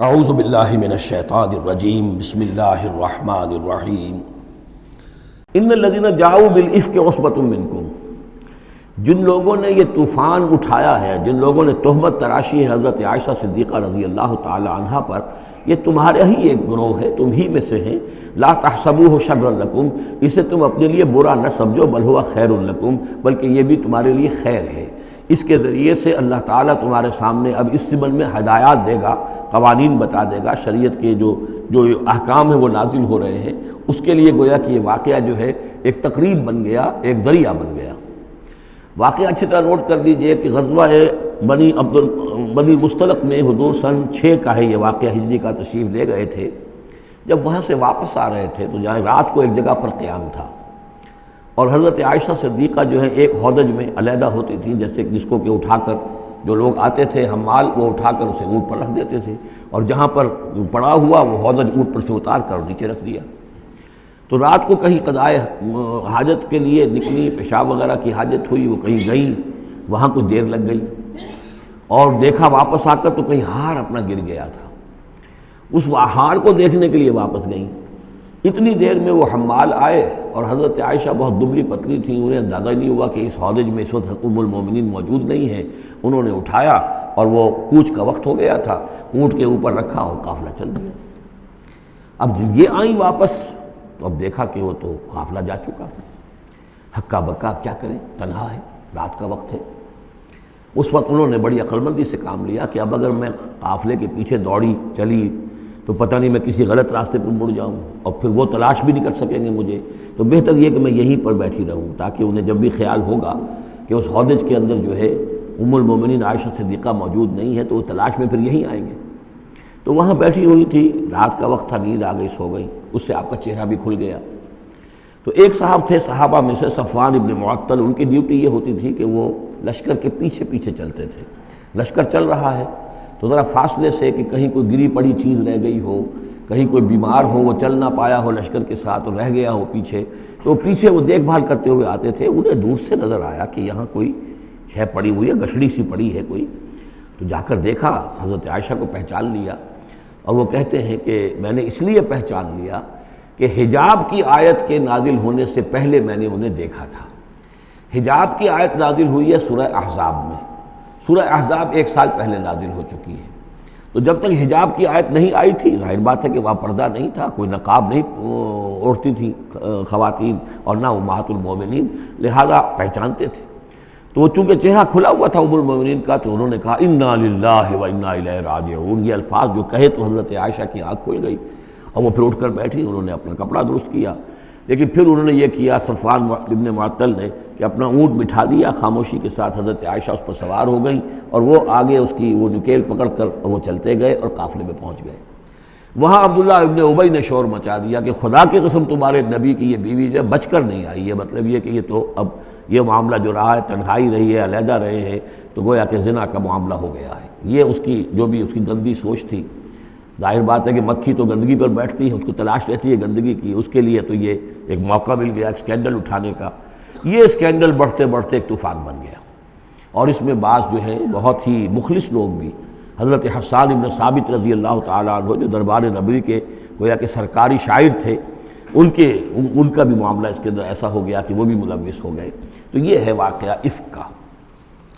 اعوذ باللہ من الشیطان الرجیم بسم اللہ الرحمن الرحیم ان الذین جاؤوا بالافک عصبۃ منکم، جن لوگوں نے یہ طوفان اٹھایا ہے، جن لوگوں نے تہمت تراشی ہے حضرت عائشہ صدیقہ رضی اللہ تعالی عنہا پر، یہ تمہارے ہی ایک گروہ ہے، تم ہی میں سے ہیں۔ لا تحسبوہ شرا لکم، اسے تم اپنے لیے برا نہ سمجھو، بل ہوا خیر لکم، بلکہ یہ بھی تمہارے لیے خیر ہے۔ اس کے ذریعے سے اللہ تعالیٰ تمہارے سامنے اب اس زمن میں ہدایات دے گا، قوانین بتا دے گا، شریعت کے جو احکام ہیں وہ نازل ہو رہے ہیں، اس کے لیے گویا کہ یہ واقعہ جو ہے ایک تقریب بن گیا، ایک ذریعہ بن گیا۔ واقعہ اچھی طرح نوٹ کر دیجئے کہ غزوہ بنی مستلق میں حضور سن 6 کا ہے یہ واقعہ، ہجری کا تشریف لے گئے تھے۔ جب وہاں سے واپس آ رہے تھے تو جہاں رات کو ایک جگہ پر قیام تھا، اور حضرت عائشہ صدیقہ جو ہے ایک ہودج میں علیحدہ ہوتی تھیں، جیسے جس کو کہ اٹھا کر جو لوگ آتے تھے حمال، وہ اٹھا کر اسے اونٹ پر رکھ دیتے تھے، اور جہاں پر پڑا ہوا وہ ہودج اونٹ پر سے اتار کر نیچے رکھ دیا۔ تو رات کو کہیں قضائے حاجت کے لیے نکلی، پیشاب وغیرہ کی حاجت ہوئی، وہ کہیں گئیں، وہاں کچھ دیر لگ گئی، اور دیکھا واپس آ کر تو کہیں ہار اپنا گر گیا تھا۔ اس ہار کو دیکھنے کے لیے واپس گئیں۔ اتنی دیر میں وہ حمال آئے، اور حضرت عائشہ بہت دبلی پتلی تھیں، انہیں اندازہ نہیں ہوا کہ اس ہودج میں اس وقت ام المومنین موجود نہیں ہے۔ انہوں نے اٹھایا، اور وہ کوچ کا وقت ہو گیا تھا، اونٹ کے اوپر رکھا اور قافلہ چل دیا۔ اب جب یہ آئیں واپس تو اب دیکھا کہ وہ تو قافلہ جا چکا، ہکا بکا کیا کریں، تنہا ہے، رات کا وقت ہے۔ اس وقت انہوں نے بڑی عقل مندی سے کام لیا کہ اب اگر میں قافلے کے پیچھے دوڑی چلی تو پتہ نہیں میں کسی غلط راستے پر مڑ جاؤں، اور پھر وہ تلاش بھی نہیں کر سکیں گے مجھے، تو بہتر یہ کہ میں یہیں پر بیٹھی رہوں، تاکہ انہیں جب بھی خیال ہوگا کہ اس ہودج کے اندر جو ہے ام المومنین عائشہ صدیقہ موجود نہیں ہے تو وہ تلاش میں پھر یہیں آئیں گے۔ تو وہاں بیٹھی ہوئی تھی، رات کا وقت تھا، نیند آ گئی، سو گئی، اس سے آپ کا چہرہ بھی کھل گیا۔ تو ایک صاحب تھے صحابہ میں سے صفوان ابن معطل، ان کی ڈیوٹی یہ ہوتی تھی کہ وہ لشکر کے پیچھے پیچھے چلتے تھے۔ لشکر چل رہا ہے تو ذرا فاصلے سے کہ کہیں کوئی گری پڑی چیز رہ گئی ہو، کہیں کوئی بیمار ہو، وہ چل نہ پایا ہو لشکر کے ساتھ اور رہ گیا ہو پیچھے، تو پیچھے وہ دیکھ بھال کرتے ہوئے آتے تھے۔ انہیں دور سے نظر آیا کہ یہاں کوئی شے پڑی ہوئی ہے، گٹھڑی سی پڑی ہے کوئی، تو جا کر دیکھا، حضرت عائشہ کو پہچان لیا، اور وہ کہتے ہیں کہ میں نے اس لیے پہچان لیا کہ حجاب کی آیت کے نازل ہونے سے پہلے میں نے انہیں دیکھا تھا۔ حجاب کی آیت نازل ہوئی ہے سورہ احزاب میں، سورہ احزاب 1 سال پہلے نازل ہو چکی ہے۔ تو جب تک حجاب کی آیت نہیں آئی تھی، ظاہر بات ہے کہ وہاں پردہ نہیں تھا، کوئی نقاب نہیں اوڑھتی تھی خواتین، اور نہ امہات المومنین، لہذا پہچانتے تھے۔ تو وہ چونکہ چہرہ کھلا ہوا تھا ام المومنین کا، تو انہوں نے کہا انا للہ و انا الیہ راجعون، یہ الفاظ جو کہے تو حضرت عائشہ کی آنکھ کھل گئی، اور وہ پھر اٹھ کر بیٹھی، انہوں نے اپنا کپڑا درست کیا۔ لیکن پھر انہوں نے یہ کیا صفوان ابن معطل نے کہ اپنا اونٹ بٹھا دیا، خاموشی کے ساتھ حضرت عائشہ اس پر سوار ہو گئیں، اور وہ آگے اس کی وہ نکیل پکڑ کر وہ چلتے گئے اور قافلے میں پہنچ گئے۔ وہاں عبداللہ ابن ابی نے شور مچا دیا کہ خدا کی قسم تمہارے نبی کی یہ بیوی جو بچ کر نہیں آئی ہے، مطلب یہ کہ یہ تو اب یہ معاملہ جو رہا ہے، تنہائی رہی ہے، علیحدہ رہے ہیں، تو گویا کہ زنا کا معاملہ ہو گیا ہے۔ یہ اس کی جو بھی اس کی گندی سوچ تھی، ظاہر بات ہے کہ مکھی تو گندگی پر بیٹھتی ہے، اس کو تلاش رہتی ہے گندگی کی، اس کے لیے تو یہ ایک موقع مل گیا ایک اسکینڈل اٹھانے کا۔ یہ اسکینڈل بڑھتے بڑھتے ایک طوفان بن گیا، اور اس میں بعض جو ہے بہت ہی مخلص لوگ بھی، حضرت حسان ابن ثابت رضی اللہ تعالیٰ عنہ جو دربار نبوی کے گویا کہ سرکاری شاعر تھے، ان کا بھی معاملہ اس کے اندر ایسا ہو گیا کہ وہ بھی ملوث ہو گئے۔ تو یہ ہے واقعہ افک کا۔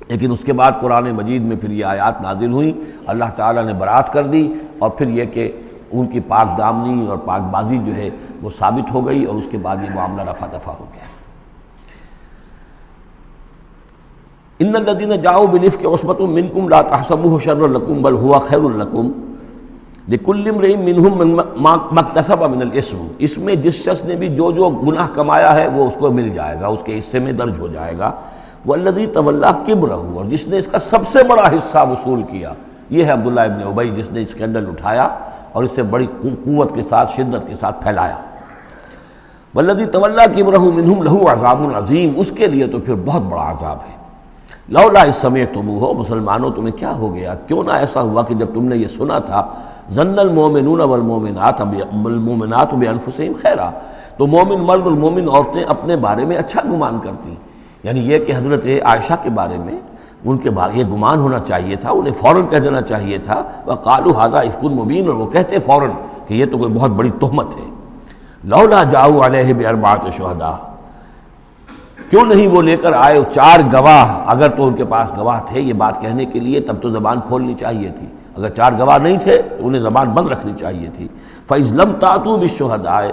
لیکن اس کے بعد قرآن مجید میں پھر یہ آیات نازل ہوئیں، اللہ تعالیٰ نے برات کر دی، اور پھر یہ کہ ان کی پاک دامنی اور پاک بازی جو ہے وہ ثابت ہو گئی، اور اس کے بعد یہ معاملہ رفع دفع ہو گیا۔ ان الذین جاؤوا بالافک عصبۃ منکم لا تحسبوہ شرا لکم بل ہوا خیر لکم لکل امرئ منہم ما اکتسب من الاثم، اس میں جس شخص نے بھی جو گناہ کمایا ہے وہ اس کو مل جائے گا، اس کے حصے میں درج ہو جائے گا۔ والذی تولی کبرہ، اور جس نے اس کا سب سے بڑا حصہ وصول کیا، یہ ہے عبداللہ ابن ابی، جس نے اسکینڈل اٹھایا اور اسے بڑی قوت کے ساتھ، شدت کے ساتھ پھیلایا۔ والذی تولی کبرہ منہم لہ عذاب عظیم، اس کے لیے تو پھر بہت بڑا عذاب ہے۔ لولا اذ سمعتموہ، مسلمانوں تمہیں کیا ہو گیا، کیوں نہ ایسا ہوا کہ جب تم نے یہ سنا تھا، ظن المؤمنون والمؤمنات بانفسہم خیرا، تو مومن مرد اور مومن عورتیں اپنے بارے میں اچھا گمان کرتی، یعنی یہ کہ حضرت عائشہ کے بارے میں ان کے بعد یہ گمان ہونا چاہیے تھا، انہیں فوراً کہہ دینا چاہیے تھا وَقَالُوا هَذَا إِفْكٌ مُبِينٌ، اور وہ کہتے فوراً کہ یہ تو کوئی بہت بڑی تہمت ہے۔ لولا جاؤ علیہ بأربعۃ شہداء، کیوں نہیں وہ لے کر آئے 4 گواہ، اگر تو ان کے پاس گواہ تھے یہ بات کہنے کے لیے تب تو زبان کھولنی چاہیے تھی، اگر 4 گواہ نہیں تھے تو انہیں زبان بند رکھنی چاہیے تھی۔ فَإِذْ لَمْ تَأْتُوا بِالشُّهَدَاءِ،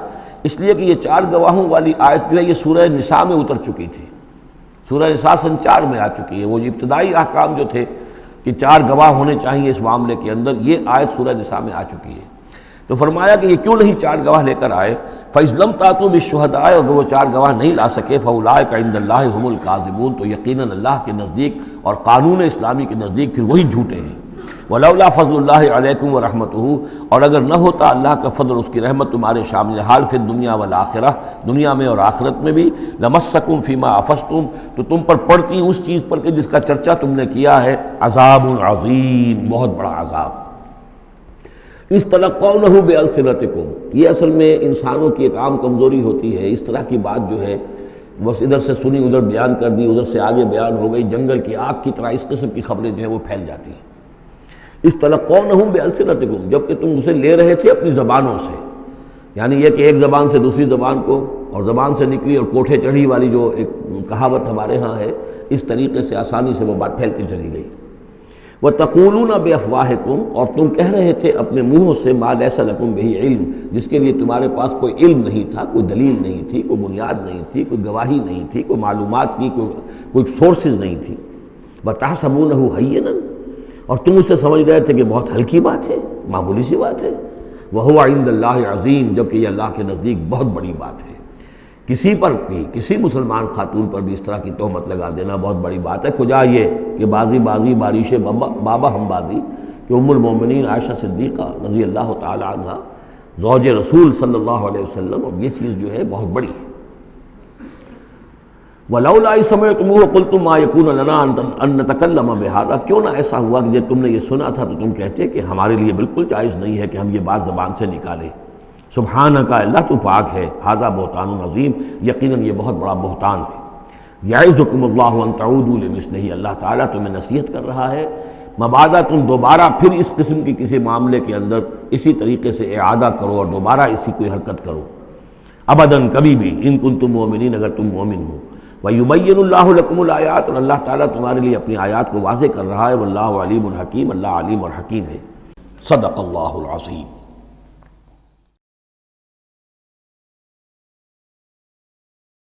اس لیے کہ یہ 4 گواہوں والی آیت جو ہے یہ سورہ نساء میں اتر چکی تھی، سورہ نساء سن 4 میں آ چکی ہے۔ وہ جو ابتدائی احکام جو تھے کہ 4 گواہ ہونے چاہیے اس معاملے کے اندر، یہ آیت سورہ نساء میں آ چکی ہے۔ تو فرمایا کہ یہ کیوں نہیں 4 گواہ لے کر آئے؟ فَإِذْ لَمْ تَأْتُوا بِالشُّهَدَاءِ، اگر وہ 4 گواہ نہیں لا سکے فَأُولَٰئِكَ عِندَ اللَّهِ هُمُ الْكَاذِبُونَ، تو یقیناً اللہ کے نزدیک اور قانون اسلامی کے نزدیک پھر وہی جھوٹے ہیں۔ وَلَوْلَا فَضْلُ اللَّهِ عَلَيْكُمْ وَرَحْمَتُهُ، اور اگر نہ ہوتا اللہ کا فضل اور اس کی رحمت تمہارے شامل حال فی الدنیا والآخرہ، دنیا میں اور آخرت میں بھی، لَمَسَّكُمْ فِيمَا أَفَضْتُمْ، تو تم پر پڑتی اس چیز پر کہ جس کا چرچا تم نے کیا ہے، عذاب عظیم، بہت بڑا عذاب۔ اس تلقونہ بألسنتکم، یہ اصل میں انسانوں کی ایک عام کمزوری ہوتی ہے، اس طرح کی بات جو ہے بس ادھر سے سنی ادھر بیان کر دی، ادھر سے آگے بیان ہو گئی، جنگل کی آگ کی طرح اس قسم کی خبریں جو ہیں وہ پھیل جاتی ہیں۔ اس تلقونہ بألسنتکم، جبکہ تم اسے لے رہے تھے اپنی زبانوں سے، یعنی یہ کہ ایک زبان سے دوسری زبان کو، اور زبان سے نکلی اور کوٹھے چڑھی والی جو ایک کہاوت ہمارے ہاں ہے، اس طریقے سے آسانی سے وہ بات پھیلتی چلی گئی۔ وَتَقُولُونَ بِأَفْوَاهِكُمْ، اور تم کہہ رہے تھے اپنے منہوں سے مَا لَيْسَ لَكُمْ بِهِ عِلْم، جس کے لیے تمہارے پاس کوئی علم نہیں تھا، کوئی دلیل نہیں تھی، کوئی بنیاد نہیں تھی، کوئی گواہی نہیں تھی، کوئی معلومات کی کوئی سورسز نہیں تھی۔ وَتَحْسَبُونَهُ هَيِّنًا، اور تم اسے سمجھ رہے تھے کہ بہت ہلکی بات ہے، معمولی سی بات ہے۔ وَهُوَ عِندَ اللَّهِ عَظِيمٌ، جبکہ یہ اللہ کے نزدیک بہت بڑی بات ہے۔ کسی پر بھی، کسی مسلمان خاتون پر بھی اس طرح کی تہمت لگا دینا بہت بڑی بات ہے۔ کجا یہ کہ بازی بارش بابا ہم بازی، کہ ام المومنین عائشہ صدیقہ رضی اللہ تعالی عنہ زوج رسول صلی اللہ علیہ وسلم، اور یہ چیز جو ہے بہت بڑی ہے۔ وَلَوْلَا إِذْ سَمِعْتُمُوهُ قُلْتُم مَّا يَكُونُ لَنَا أَن نَّتَكَلَّمَ بِهَٰذَا، کیوں نہ ایسا ہوا کہ جب تم نے یہ سنا تھا تو تم کہتے کہ ہمارے لیے بالکل جائز نہیں ہے کہ ہم یہ بات زبان سے نکالیں۔ سبحانک، اللہ تو پاک ہے، ھذا بہتان عظیم، یقیناً یہ بہت بڑا بہتان ہے۔ یعظکم اللہ ان تعودوا لمثلہ، اللہ تعالیٰ تمہیں نصیحت کر رہا ہے مبادا تم دوبارہ پھر اس قسم کی کسی معاملے کے اندر اسی طریقے سے اعادہ کرو اور دوبارہ اسی کوئی حرکت کرو، ابداً کبھی بھی، ان کنتم مؤمنین، اگر تم مومن ہو۔ وَيُبَيِّنُ اللَّهُ لَكُمُ الْآيَاتِ، اور اللہ تعالیٰ تمہارے لیے اپنی آیات کو واضح کر رہا ہے۔ واللہ علیم حکیم، اللہ علیم اور حکیم ہے۔ صدق اللہ العظیم۔